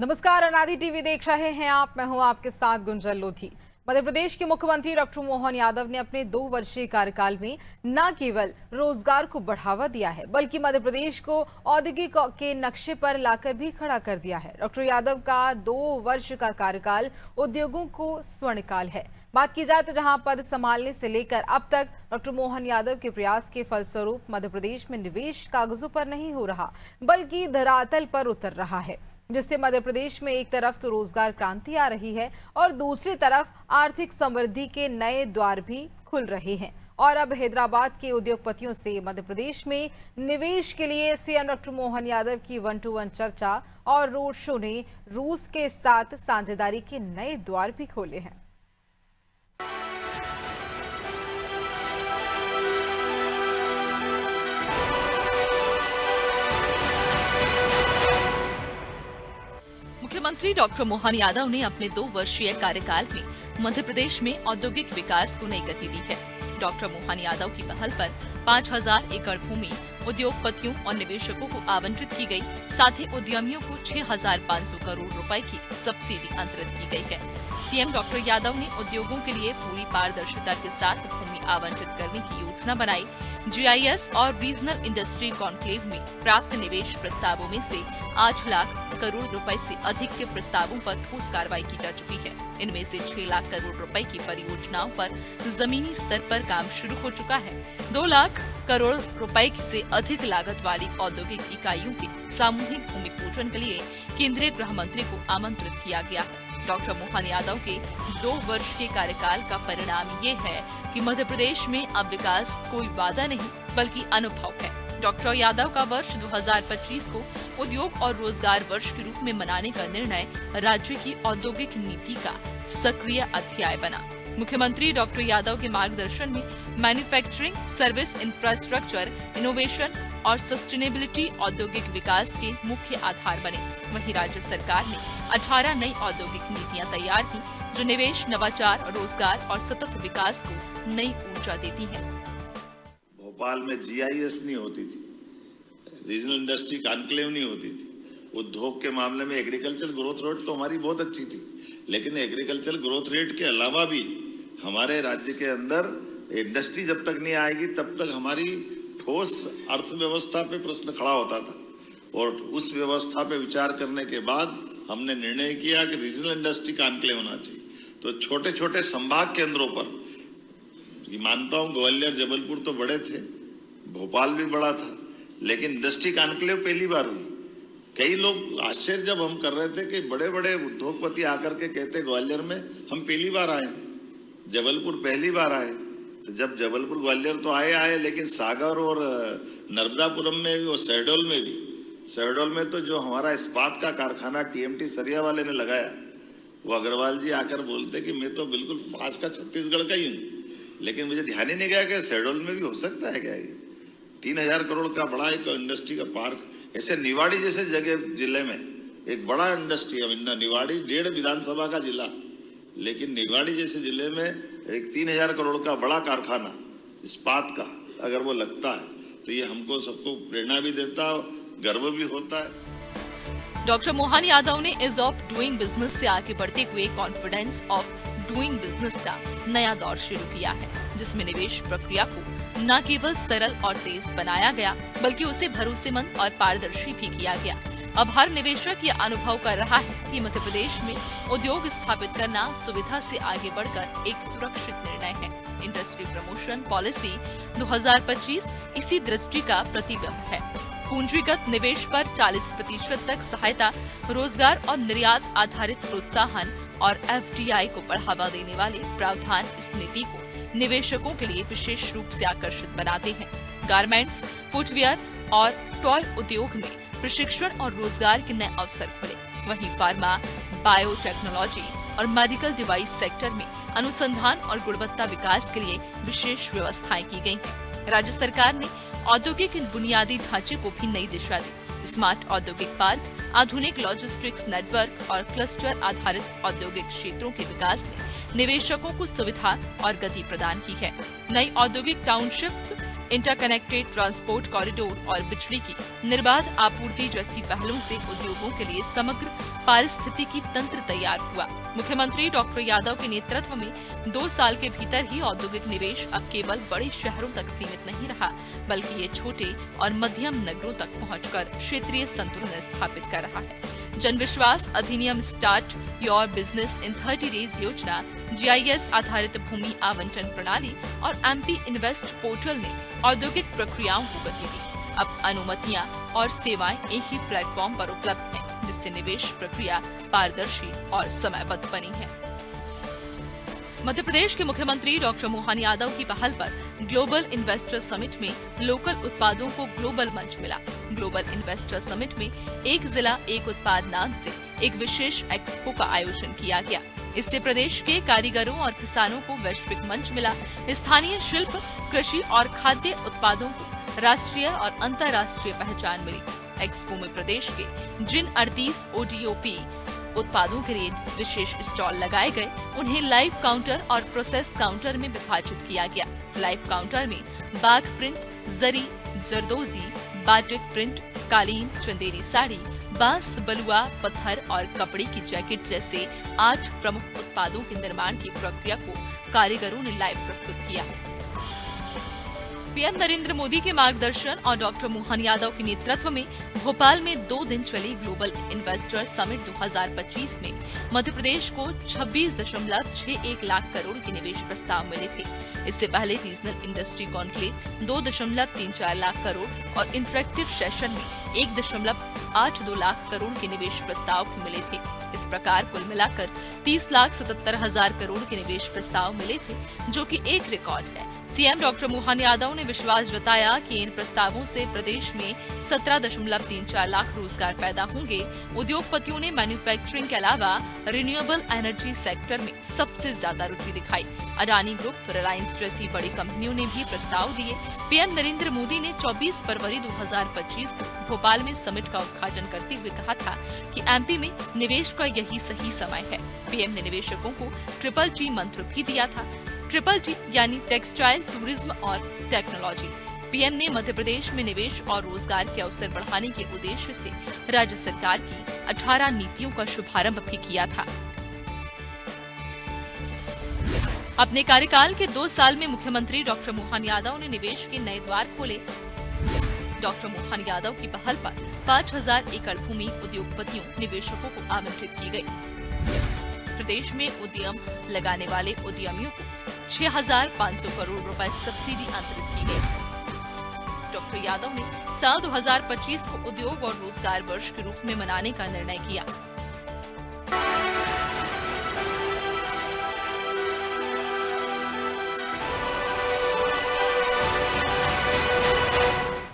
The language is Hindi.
नमस्कार, अनादि टीवी देख रहे हैं आप। मैं हूं आपके साथ गुंजन लोधी। मध्य प्रदेश के मुख्यमंत्री डॉक्टर मोहन यादव ने अपने 2 वर्षीय कार्यकाल में न केवल रोजगार को बढ़ावा दिया है, बल्कि मध्य प्रदेश को औद्योगिक के नक्शे पर लाकर भी खड़ा कर दिया है। डॉक्टर यादव का 2 वर्ष का कार्यकाल उद्योगों को स्वर्णकाल है। बात की जाए तो जहां पद संभालने से लेकर अब तक डॉक्टर मोहन यादव के प्रयास के फलस्वरूप मध्य प्रदेश में निवेश कागजों पर नहीं हो रहा, बल्कि धरातल पर उतर रहा है, जिससे मध्य प्रदेश में एक तरफ तो रोजगार क्रांति आ रही है और दूसरी तरफ आर्थिक समृद्धि के नए द्वार भी खुल रहे हैं। और अब हैदराबाद के उद्योगपतियों से मध्य प्रदेश में निवेश के लिए सीएम डॉक्टर मोहन यादव की 1-to-1 चर्चा और रोड शो ने रूस के साथ साझेदारी के नए द्वार भी खोले हैं। मुख्यमंत्री डॉक्टर मोहन यादव ने अपने 2 वर्षीय कार्यकाल में मध्य प्रदेश में औद्योगिक विकास को नई गति दी है। डॉक्टर मोहन यादव की पहल पर 5000 एकड़ भूमि उद्योगपतियों और निवेशकों को आवंटित की गई। साथ ही उद्यमियों को 6500 करोड़ रुपए की सब्सिडी अंतरित की गई है। सीएम डॉक्टर यादव ने उद्योगों के लिए पूरी पारदर्शिता के साथ भूमि आवंटित करने की योजना बनाई। जीआईएस और रीजनल इंडस्ट्री कॉन्क्लेव में प्राप्त निवेश प्रस्तावों में से 8 लाख करोड़ रुपए से अधिक के प्रस्तावों पर ठोस कार्रवाई की जा चुकी है। इनमें से 6 लाख करोड़ रुपए की परियोजनाओं पर जमीनी स्तर पर काम शुरू हो चुका है। 2 लाख करोड़ रुपए से अधिक लागत वाली औद्योगिक इकाइयों के सामूहिक भूमि पूजन के लिए केंद्रीय गृह मंत्री को आमंत्रित किया गया है। डॉक्टर मोहन यादव के 2 वर्ष के कार्यकाल का परिणाम ये है कि मध्य प्रदेश में अब विकास कोई वादा नहीं बल्कि अनुभव है। डॉक्टर यादव का वर्ष 2025 को उद्योग और रोजगार वर्ष के रूप में मनाने का निर्णय राज्य की औद्योगिक नीति का सक्रिय अध्याय बना। मुख्यमंत्री डॉक्टर यादव के मार्गदर्शन में मैन्युफैक्चरिंग, सर्विस, इंफ्रास्ट्रक्चर, इनोवेशन और सस्टेनेबिलिटी औद्योगिक विकास के मुख्य आधार बने। वहीं राज्य सरकार ने 18 नई औद्योगिक नीतियां तैयार की, जो निवेश, नवाचार, रोजगार और सतत विकास को नई ऊर्जा देती हैं। भोपाल में जीआईएस नहीं होती थी, रीजनल इंडस्ट्री कॉन्क्लेव नहीं होती थी। उद्योग के मामले में एग्रीकल्चर ग्रोथ रेट तो हमारी बहुत अच्छी थी, लेकिन एग्रीकल्चर ग्रोथ रेट के अलावा भी हमारे राज्य के अंदर इंडस्ट्री जब तक नहीं आएगी तब तक हमारी ठोस अर्थव्यवस्था पे प्रश्न खड़ा होता था। और उस व्यवस्था पे विचार करने के बाद हमने निर्णय किया कि रीजनल इंडस्ट्री कॉन्क्लेव होना चाहिए। तो छोटे छोटे संभाग केंद्रों पर, मानता हूँ ग्वालियर, जबलपुर तो बड़े थे, भोपाल भी बड़ा था, लेकिन इंडस्ट्री कॉन्क्लेव पहली बार हुई। कई लोग आश्चर्य जब हम कर रहे थे कि बड़े बड़े उद्योगपति आकर के कहते ग्वालियर में हम पहली बार आए, जबलपुर पहली बार आए। तो जब जबलपुर ग्वालियर तो आए, लेकिन सागर और नर्मदापुरम में भी और शहडोल में तो जो हमारा इस्पात का कारखाना टीएमटी सरिया वाले ने लगाया, वो अग्रवाल जी आकर बोलते कि मैं तो बिल्कुल पास का छत्तीसगढ़ का ही हूँ, लेकिन मुझे ध्यान ही नहीं गया कि शहडोल में भी हो सकता है क्या ये 3000 करोड़ का बड़ा एक इंडस्ट्री का पार्क। ऐसे निवाड़ी जैसे जगह जिले में एक बड़ा इंडस्ट्री है। निवाड़ी 1.5 विधानसभा का जिला, लेकिन निवाड़ी जैसे जिले में एक 3000 करोड़ का बड़ा कारखाना इस्पात का अगर वो लगता है तो ये हमको सबको प्रेरणा भी देता है, गर्व भी होता है। डॉक्टर मोहन यादव ने इज ऑफ डूइंग बिजनेस से आगे बढ़ते हुए कॉन्फिडेंस ऑफ डूइंग बिजनेस का नया दौर शुरू किया है, जिसमें निवेश प्रक्रिया को न केवल सरल और तेज बनाया गया बल्कि उसे भरोसेमंद और पारदर्शी भी किया गया। अब हर निवेशक ये अनुभव कर रहा है कि मध्य प्रदेश में उद्योग स्थापित करना सुविधा से आगे बढ़कर एक सुरक्षित निर्णय है। इंडस्ट्री प्रमोशन पॉलिसी 2025 इसी दृष्टि का प्रतिबिंब है। पूंजीगत निवेश पर 40% तक सहायता, रोजगार और निर्यात आधारित प्रोत्साहन और एफडीआई को बढ़ावा देने वाले प्रावधान इस नीति को निवेशकों के लिए विशेष रूप से आकर्षित बनाते हैं। गारमेंट्स, फुटवियर और टॉय उद्योग में प्रशिक्षण और रोजगार के नए अवसर खुले। वहीं फार्मा, बायोटेक्नोलॉजी और मेडिकल डिवाइस सेक्टर में अनुसंधान और गुणवत्ता विकास के लिए विशेष व्यवस्थाएं की गई हैं। राज्य सरकार ने औद्योगिक बुनियादी ढांचे को भी नई दिशा दी। स्मार्ट औद्योगिक पार्क, आधुनिक लॉजिस्टिक्स नेटवर्क और क्लस्टर आधारित औद्योगिक क्षेत्रों के विकास ने निवेशकों को सुविधा और गति प्रदान की है। नई औद्योगिक टाउनशिप्स इंटरकनेक्टेड ट्रांसपोर्ट कॉरिडोर और बिजली की निर्बाध आपूर्ति जैसी पहलों से उद्योगों के लिए समग्र पारिस्थितिकी तंत्र तैयार हुआ। मुख्यमंत्री डॉक्टर यादव के नेतृत्व में 2 साल के भीतर ही औद्योगिक निवेश अब केवल बड़े शहरों तक सीमित नहीं रहा, बल्कि ये छोटे और मध्यम नगरों तक पहुंचकर क्षेत्रीय संतुलन स्थापित कर रहा है। जन विश्वास अधिनियम start your business in 30 days योजना, GIS आधारित भूमि आवंटन प्रणाली और MP इन्वेस्ट पोर्टल ने औद्योगिक प्रक्रियाओं को गति दी। अब अनुमतियां और सेवाएं एक ही प्लेटफॉर्म पर उपलब्ध हैं, जिससे निवेश प्रक्रिया पारदर्शी और समयबद्ध बनी है। मध्य प्रदेश के मुख्यमंत्री डॉक्टर मोहन यादव की पहल पर ग्लोबल इन्वेस्टर समिट में लोकल उत्पादों को ग्लोबल मंच मिला। ग्लोबल इन्वेस्टर समिट में एक जिला एक उत्पाद नाम से एक विशेष एक्सपो का आयोजन किया गया। इससे प्रदेश के कारीगरों और किसानों को वैश्विक मंच मिला। स्थानीय शिल्प, कृषि और खाद्य उत्पादों को राष्ट्रीय और अंतर्राष्ट्रीय पहचान मिली। एक्सपो में प्रदेश के जिन 38 ODOP उत्पादों के लिए विशेष स्टॉल लगाए गए, उन्हें लाइव काउंटर और प्रोसेस काउंटर में विभाजित किया गया। लाइव काउंटर में बाग प्रिंट, जरी, जरदोजी, बाटिक प्रिंट, कालीन, चंदेरी साड़ी, बांस, बलुआ, पत्थर और कपड़े की जैकेट जैसे 8 प्रमुख उत्पादों के निर्माण की प्रक्रिया को कारीगरों ने लाइव प्रस्तुत किया। पीएम नरेंद्र मोदी के मार्गदर्शन और डॉक्टर मोहन यादव के नेतृत्व में भोपाल में 2 दिन चली ग्लोबल इन्वेस्टर समिट 2025 में मध्य प्रदेश को 26.61 लाख करोड़ के निवेश प्रस्ताव मिले थे। इससे पहले regional industry conclave 2.34 lakh crore और इंटरेक्टिव सेशन में 1.82 लाख करोड़ के निवेश प्रस्ताव मिले थे। इस प्रकार कुल मिलाकर 30,77,000 करोड़ के निवेश प्रस्ताव मिले थे, जो कि एक रिकॉर्ड है। सीएम डॉक्टर मोहन यादव ने विश्वास जताया कि इन प्रस्तावों से प्रदेश में 17.34 लाख रोजगार पैदा होंगे। उद्योगपतियों ने मैन्युफैक्चरिंग के अलावा रिन्यूएबल एनर्जी सेक्टर में सबसे ज्यादा रुचि दिखाई। अडानी ग्रुप, रिलायंस जैसी बड़ी कंपनियों ने भी प्रस्ताव दिए। पीएम नरेंद्र मोदी ने 24 फरवरी 2025 को भोपाल में समिट का उद्घाटन करते हुए कहा था कि MP में निवेश का यही सही समय है। पीएम ने निवेशकों को TTT मंत्र भी दिया था। TTT यानी टेक्सटाइल, टूरिज्म और टेक्नोलॉजी। पीएम ने मध्य प्रदेश में निवेश और रोजगार के अवसर बढ़ाने के उद्देश्य से राज्य सरकार की 18 नीतियों का शुभारंभ भी किया था। अपने कार्यकाल के 2 साल में मुख्यमंत्री डॉक्टर मोहन यादव ने निवेश के नए द्वार खोले। डॉक्टर मोहन यादव की पहल पर 5,000 एकड़ भूमि उद्योगपतियों, निवेशकों को आवंटित की गई। प्रदेश में उद्यम लगाने वाले उद्यमियों को 6,500 करोड़ रुपए सब्सिडी अंतरित की गई। डॉक्टर यादव ने साल 2025 को उद्योग और रोजगार वर्ष के रूप में मनाने का निर्णय किया।